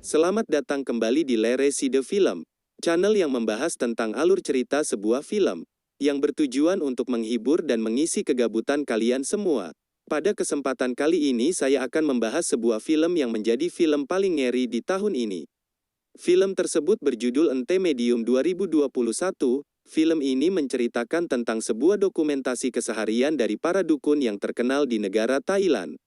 Selamat datang kembali di Lere Side Film, channel yang membahas tentang alur cerita sebuah film, yang bertujuan untuk menghibur dan mengisi kegabutan kalian semua. Pada kesempatan kali ini saya akan membahas sebuah film yang menjadi film paling ngeri di tahun ini. Film tersebut berjudul Ente Medium 2021. Film ini menceritakan tentang sebuah dokumentasi keseharian dari para dukun yang terkenal di negara Thailand.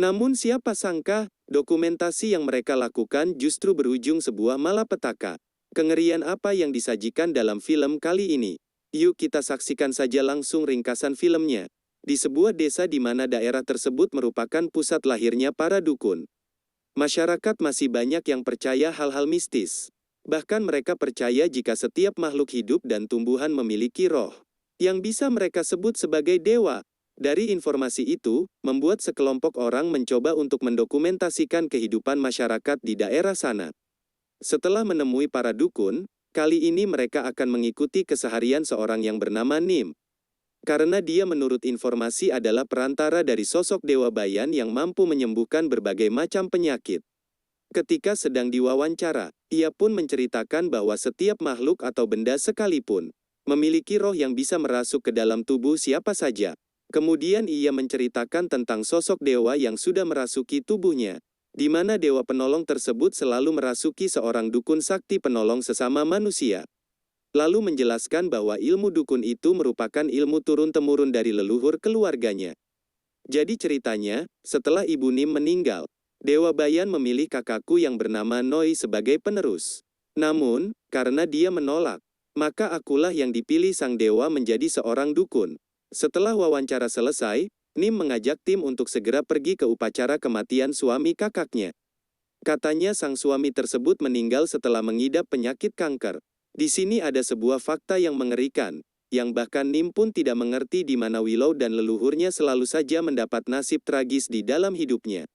Namun siapa sangka, dokumentasi yang mereka lakukan justru berujung sebuah malapetaka. Kengerian apa yang disajikan dalam film kali ini? Yuk kita saksikan saja langsung ringkasan filmnya. Di sebuah desa di mana daerah tersebut merupakan pusat lahirnya para dukun. Masyarakat masih banyak yang percaya hal-hal mistis. Bahkan mereka percaya jika setiap makhluk hidup dan tumbuhan memiliki roh, yang bisa mereka sebut sebagai dewa. Dari informasi itu, membuat sekelompok orang mencoba untuk mendokumentasikan kehidupan masyarakat di daerah sana. Setelah menemui para dukun, kali ini mereka akan mengikuti keseharian seorang yang bernama Nim. Karena dia menurut informasi adalah perantara dari sosok Dewa Bayan yang mampu menyembuhkan berbagai macam penyakit. Ketika sedang diwawancara, ia pun menceritakan bahwa setiap makhluk atau benda sekalipun memiliki roh yang bisa merasuk ke dalam tubuh siapa saja. Kemudian ia menceritakan tentang sosok dewa yang sudah merasuki tubuhnya, di mana dewa penolong tersebut selalu merasuki seorang dukun sakti penolong sesama manusia. Lalu menjelaskan bahwa ilmu dukun itu merupakan ilmu turun-temurun dari leluhur keluarganya. Jadi ceritanya, setelah Ibu Nim meninggal, Dewa Bayan memilih kakakku yang bernama Noi sebagai penerus. Namun, karena dia menolak, maka akulah yang dipilih sang dewa menjadi seorang dukun. Setelah wawancara selesai, Nim mengajak tim untuk segera pergi ke upacara kematian suami kakaknya. Katanya sang suami tersebut meninggal setelah mengidap penyakit kanker. Di sini ada sebuah fakta yang mengerikan, yang bahkan Nim pun tidak mengerti di mana Willow dan leluhurnya selalu saja mendapat nasib tragis di dalam hidupnya.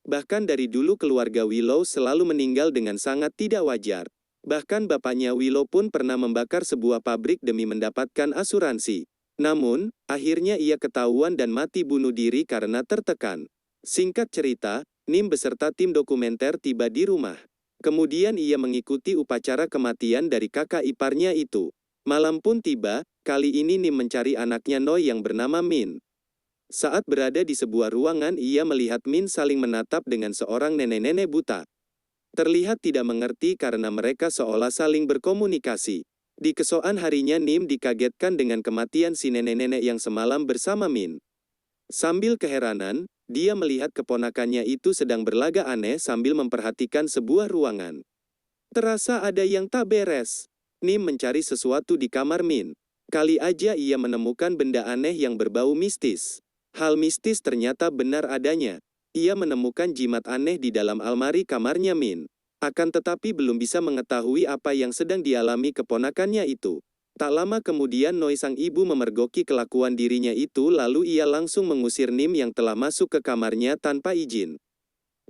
Bahkan dari dulu keluarga Willow selalu meninggal dengan sangat tidak wajar. Bahkan bapaknya Willow pun pernah membakar sebuah pabrik demi mendapatkan asuransi. Namun, akhirnya ia ketahuan dan mati bunuh diri karena tertekan. Singkat cerita, Nim beserta tim dokumenter tiba di rumah. Kemudian ia mengikuti upacara kematian dari kakak iparnya itu. Malam pun tiba, kali ini Nim mencari anaknya Noi yang bernama Min. Saat berada di sebuah ruangan ia melihat Min saling menatap dengan seorang nenek-nenek buta. Terlihat tidak mengerti karena mereka seolah saling berkomunikasi. Di keesokan harinya Nim dikagetkan dengan kematian si nenek-nenek yang semalam bersama Min. Sambil keheranan, dia melihat keponakannya itu sedang berlagak aneh sambil memperhatikan sebuah ruangan. Terasa ada yang tak beres. Nim mencari sesuatu di kamar Min. Kali aja ia menemukan benda aneh yang berbau mistis. Hal mistis ternyata benar adanya. Ia menemukan jimat aneh di dalam almari kamarnya Min. Akan tetapi belum bisa mengetahui apa yang sedang dialami keponakannya itu. Tak lama kemudian Noi sang ibu memergoki kelakuan dirinya itu lalu ia langsung mengusir Nim yang telah masuk ke kamarnya tanpa izin.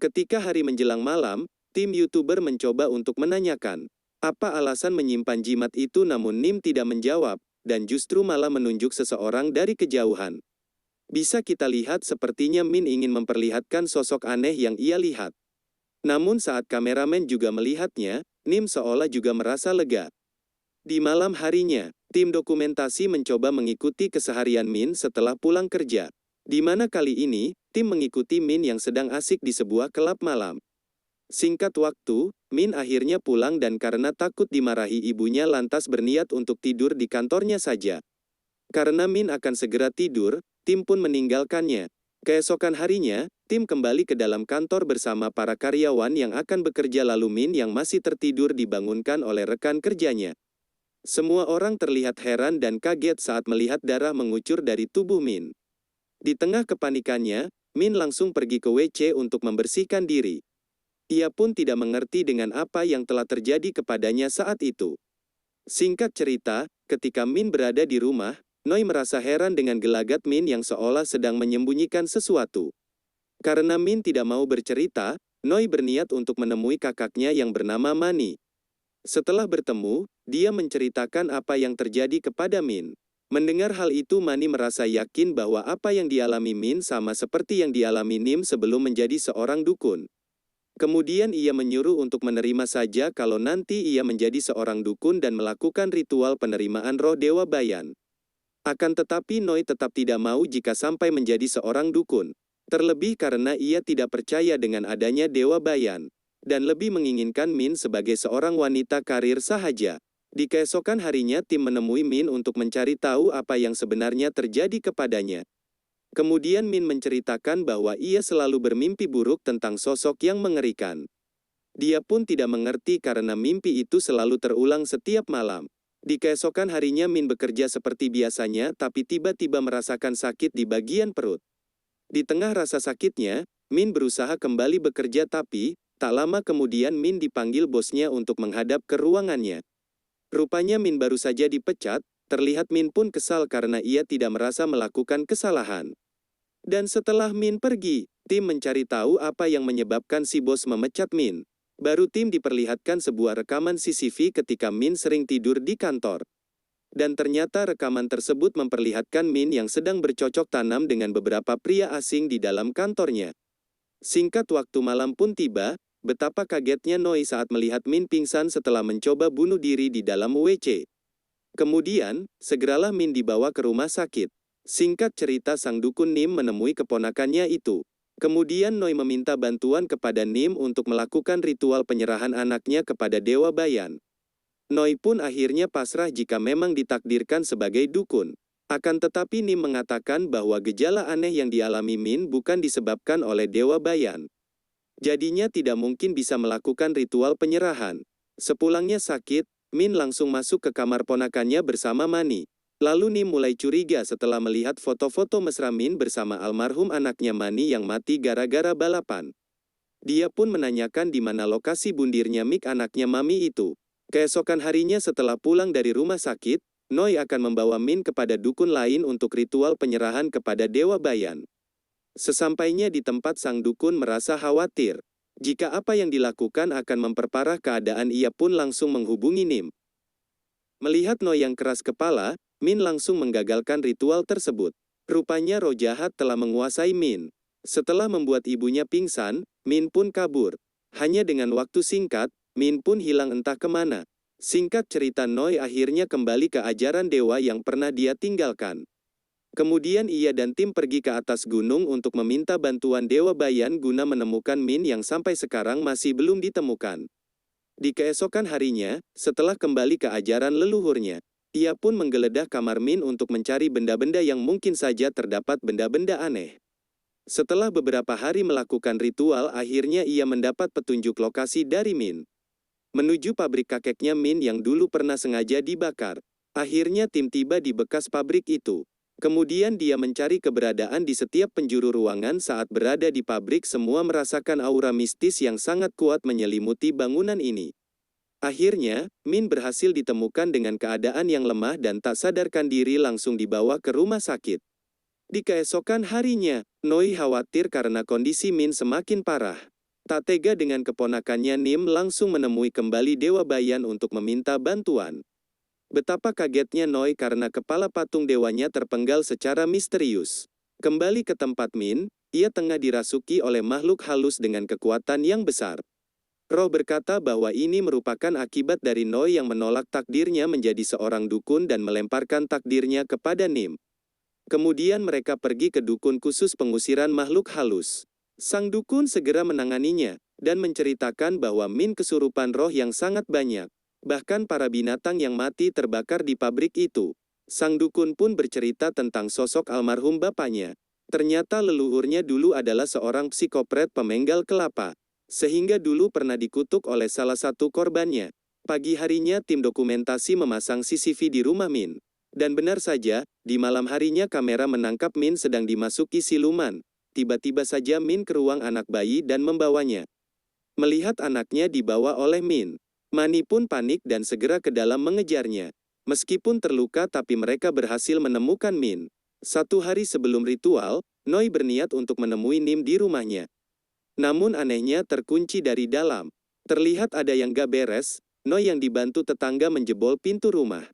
Ketika hari menjelang malam, tim YouTuber mencoba untuk menanyakan apa alasan menyimpan jimat itu namun Nim tidak menjawab, dan justru malah menunjuk seseorang dari kejauhan. Bisa kita lihat sepertinya Min ingin memperlihatkan sosok aneh yang ia lihat. Namun saat kameramen juga melihatnya, Nim seolah juga merasa lega. Di malam harinya, tim dokumentasi mencoba mengikuti keseharian Min setelah pulang kerja. Di mana kali ini, tim mengikuti Min yang sedang asik di sebuah klub malam. Singkat waktu, Min akhirnya pulang dan karena takut dimarahi ibunya lantas berniat untuk tidur di kantornya saja. Karena Min akan segera tidur, tim pun meninggalkannya. Keesokan harinya, tim kembali ke dalam kantor bersama para karyawan yang akan bekerja lalu Min yang masih tertidur dibangunkan oleh rekan kerjanya. Semua orang terlihat heran dan kaget saat melihat darah mengucur dari tubuh Min. Di tengah kepanikannya, Min langsung pergi ke WC untuk membersihkan diri. Ia pun tidak mengerti dengan apa yang telah terjadi kepadanya saat itu. Singkat cerita, ketika Min berada di rumah, Noi merasa heran dengan gelagat Min yang seolah sedang menyembunyikan sesuatu. Karena Min tidak mau bercerita, Noi berniat untuk menemui kakaknya yang bernama Mani. Setelah bertemu, dia menceritakan apa yang terjadi kepada Min. Mendengar hal itu Mani merasa yakin bahwa apa yang dialami Min sama seperti yang dialami Nim sebelum menjadi seorang dukun. Kemudian ia menyuruh untuk menerima saja kalau nanti ia menjadi seorang dukun dan melakukan ritual penerimaan roh Dewa Bayan. Akan tetapi Noi tetap tidak mau jika sampai menjadi seorang dukun. Terlebih karena ia tidak percaya dengan adanya Dewa Bayan. Dan lebih menginginkan Min sebagai seorang wanita karir sahaja. Di keesokan harinya tim menemui Min untuk mencari tahu apa yang sebenarnya terjadi kepadanya. Kemudian Min menceritakan bahwa ia selalu bermimpi buruk tentang sosok yang mengerikan. Dia pun tidak mengerti karena mimpi itu selalu terulang setiap malam. Di keesokan harinya Min bekerja seperti biasanya tapi tiba-tiba merasakan sakit di bagian perut. Di tengah rasa sakitnya, Min berusaha kembali bekerja tapi, tak lama kemudian Min dipanggil bosnya untuk menghadap ke ruangannya. Rupanya Min baru saja dipecat, terlihat Min pun kesal karena ia tidak merasa melakukan kesalahan. Dan setelah Min pergi, tim mencari tahu apa yang menyebabkan si bos memecat Min. Baru tim diperlihatkan sebuah rekaman CCTV ketika Min sering tidur di kantor. Dan ternyata rekaman tersebut memperlihatkan Min yang sedang bercocok tanam dengan beberapa pria asing di dalam kantornya. Singkat waktu malam pun tiba, betapa kagetnya Noi saat melihat Min pingsan setelah mencoba bunuh diri di dalam WC. Kemudian, segeralah Min dibawa ke rumah sakit. Singkat cerita sang dukun Nim menemui keponakannya itu. Kemudian Noi meminta bantuan kepada Nim untuk melakukan ritual penyerahan anaknya kepada Dewa Bayan. Noi pun akhirnya pasrah jika memang ditakdirkan sebagai dukun. Akan tetapi Nim mengatakan bahwa gejala aneh yang dialami Min bukan disebabkan oleh Dewa Bayan. Jadinya tidak mungkin bisa melakukan ritual penyerahan. Sepulangnya sakit, Min langsung masuk ke kamar ponakannya bersama Mani. Lalu Nim mulai curiga setelah melihat foto-foto mesra Min bersama almarhum anaknya Mani yang mati gara-gara balapan. Dia pun menanyakan di mana lokasi bundirnya Mik anaknya Mami itu. Keesokan harinya setelah pulang dari rumah sakit, Noi akan membawa Min kepada dukun lain untuk ritual penyerahan kepada Dewa Bayan. Sesampainya di tempat sang dukun merasa khawatir. Jika apa yang dilakukan akan memperparah keadaan ia pun langsung menghubungi Nim. Melihat Noi yang keras kepala, Min langsung menggagalkan ritual tersebut. Rupanya roh jahat telah menguasai Min. Setelah membuat ibunya pingsan, Min pun kabur. Hanya dengan waktu singkat, Min pun hilang entah kemana. Singkat cerita Noi akhirnya kembali ke ajaran dewa yang pernah dia tinggalkan. Kemudian ia dan tim pergi ke atas gunung untuk meminta bantuan Dewa Bayan guna menemukan Min yang sampai sekarang masih belum ditemukan. Di keesokan harinya, setelah kembali ke ajaran leluhurnya, ia pun menggeledah kamar Min untuk mencari benda-benda yang mungkin saja terdapat benda-benda aneh. Setelah beberapa hari melakukan ritual, akhirnya ia mendapat petunjuk lokasi dari Min. Menuju pabrik kakeknya Min yang dulu pernah sengaja dibakar. Akhirnya tim tiba di bekas pabrik itu. Kemudian dia mencari keberadaan di setiap penjuru ruangan. Saat berada di pabrik semua merasakan aura mistis yang sangat kuat menyelimuti bangunan ini. Akhirnya, Min berhasil ditemukan dengan keadaan yang lemah dan tak sadarkan diri langsung dibawa ke rumah sakit. Di keesokan harinya, Noi khawatir karena kondisi Min semakin parah. Tak tega dengan keponakannya Nim langsung menemui kembali Dewa Bayan untuk meminta bantuan. Betapa kagetnya Noi karena kepala patung dewanya terpenggal secara misterius. Kembali ke tempat Min, ia tengah dirasuki oleh makhluk halus dengan kekuatan yang besar. Roh berkata bahwa ini merupakan akibat dari Noi yang menolak takdirnya menjadi seorang dukun dan melemparkan takdirnya kepada Nim. Kemudian mereka pergi ke dukun khusus pengusiran makhluk halus. Sang dukun segera menanganinya, dan menceritakan bahwa Min kesurupan roh yang sangat banyak. Bahkan para binatang yang mati terbakar di pabrik itu. Sang dukun pun bercerita tentang sosok almarhum bapaknya. Ternyata leluhurnya dulu adalah seorang psikopret pemenggal kelapa. Sehingga dulu pernah dikutuk oleh salah satu korbannya. Pagi harinya tim dokumentasi memasang CCTV di rumah Min. Dan benar saja, di malam harinya kamera menangkap Min sedang dimasuki siluman. Tiba-tiba saja Min ke ruang anak bayi dan membawanya. Melihat anaknya dibawa oleh Min, Mani pun panik dan segera ke dalam mengejarnya. Meskipun terluka tapi mereka berhasil menemukan Min. 1 hari sebelum ritual, Noi berniat untuk menemui Nim di rumahnya. Namun anehnya terkunci dari dalam. Terlihat ada yang gak beres, Noi yang dibantu tetangga menjebol pintu rumah.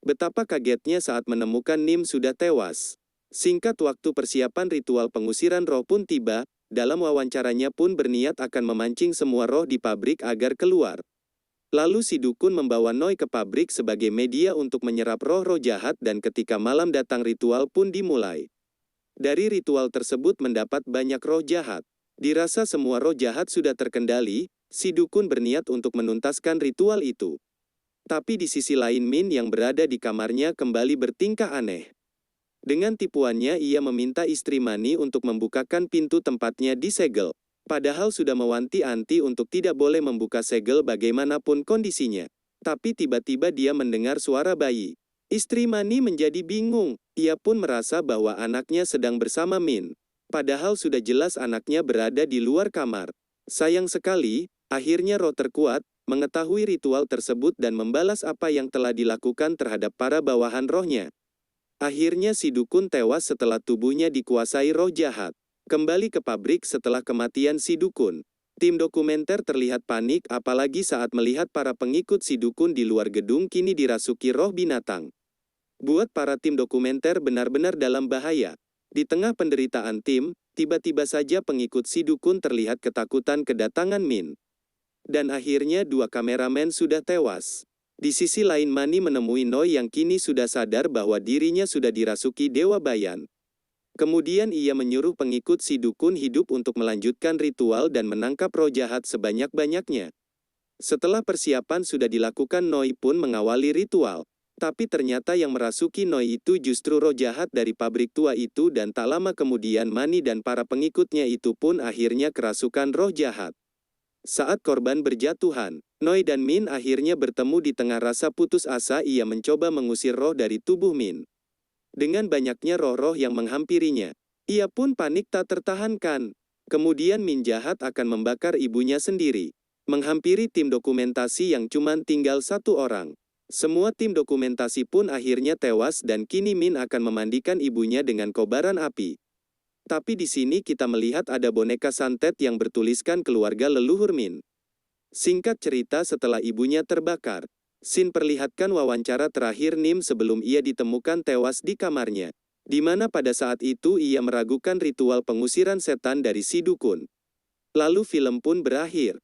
Betapa kagetnya saat menemukan Nim sudah tewas. Singkat waktu persiapan ritual pengusiran roh pun tiba, dalam wawancaranya pun berniat akan memancing semua roh di pabrik agar keluar. Lalu si dukun membawa Noi ke pabrik sebagai media untuk menyerap roh-roh jahat dan ketika malam datang ritual pun dimulai. Dari ritual tersebut mendapat banyak roh jahat. Dirasa semua roh jahat sudah terkendali, si dukun berniat untuk menuntaskan ritual itu. Tapi di sisi lain Min yang berada di kamarnya kembali bertingkah aneh. Dengan tipuannya ia meminta istri Mani untuk membukakan pintu tempatnya disegel. Padahal sudah mewanti-wanti untuk tidak boleh membuka segel bagaimanapun kondisinya. Tapi tiba-tiba dia mendengar suara bayi. Istri Mani menjadi bingung. Ia pun merasa bahwa anaknya sedang bersama Min. Padahal sudah jelas anaknya berada di luar kamar. Sayang sekali, akhirnya roh terkuat mengetahui ritual tersebut dan membalas apa yang telah dilakukan terhadap para bawahan rohnya. Akhirnya si dukun tewas setelah tubuhnya dikuasai roh jahat. Kembali ke pabrik setelah kematian si dukun. Tim dokumenter terlihat panik apalagi saat melihat para pengikut si dukun di luar gedung kini dirasuki roh binatang. Buat para tim dokumenter benar-benar dalam bahaya. Di tengah penderitaan tim, tiba-tiba saja pengikut si dukun terlihat ketakutan kedatangan Min. Dan akhirnya dua kameramen sudah tewas. Di sisi lain Mani menemui Noi yang kini sudah sadar bahwa dirinya sudah dirasuki Dewa Bayan. Kemudian ia menyuruh pengikut si dukun hidup untuk melanjutkan ritual dan menangkap roh jahat sebanyak-banyaknya. Setelah persiapan sudah dilakukan Noi pun mengawali ritual. Tapi ternyata yang merasuki Noi itu justru roh jahat dari pabrik tua itu dan tak lama kemudian Mani dan para pengikutnya itu pun akhirnya kerasukan roh jahat. Saat korban berjatuhan, Noi dan Min akhirnya bertemu di tengah rasa putus asa ia mencoba mengusir roh dari tubuh Min. Dengan banyaknya roh-roh yang menghampirinya, ia pun panik tak tertahankan. Kemudian Min jahat akan membakar ibunya sendiri. Menghampiri tim dokumentasi yang cuma tinggal satu orang. Semua tim dokumentasi pun akhirnya tewas dan kini Min akan memandikan ibunya dengan kobaran api. Tapi di sini kita melihat ada boneka santet yang bertuliskan keluarga leluhur Min. Singkat cerita setelah ibunya terbakar, Sin perlihatkan wawancara terakhir Nim sebelum ia ditemukan tewas di kamarnya. Di mana pada saat itu ia meragukan ritual pengusiran setan dari si dukun. Lalu film pun berakhir.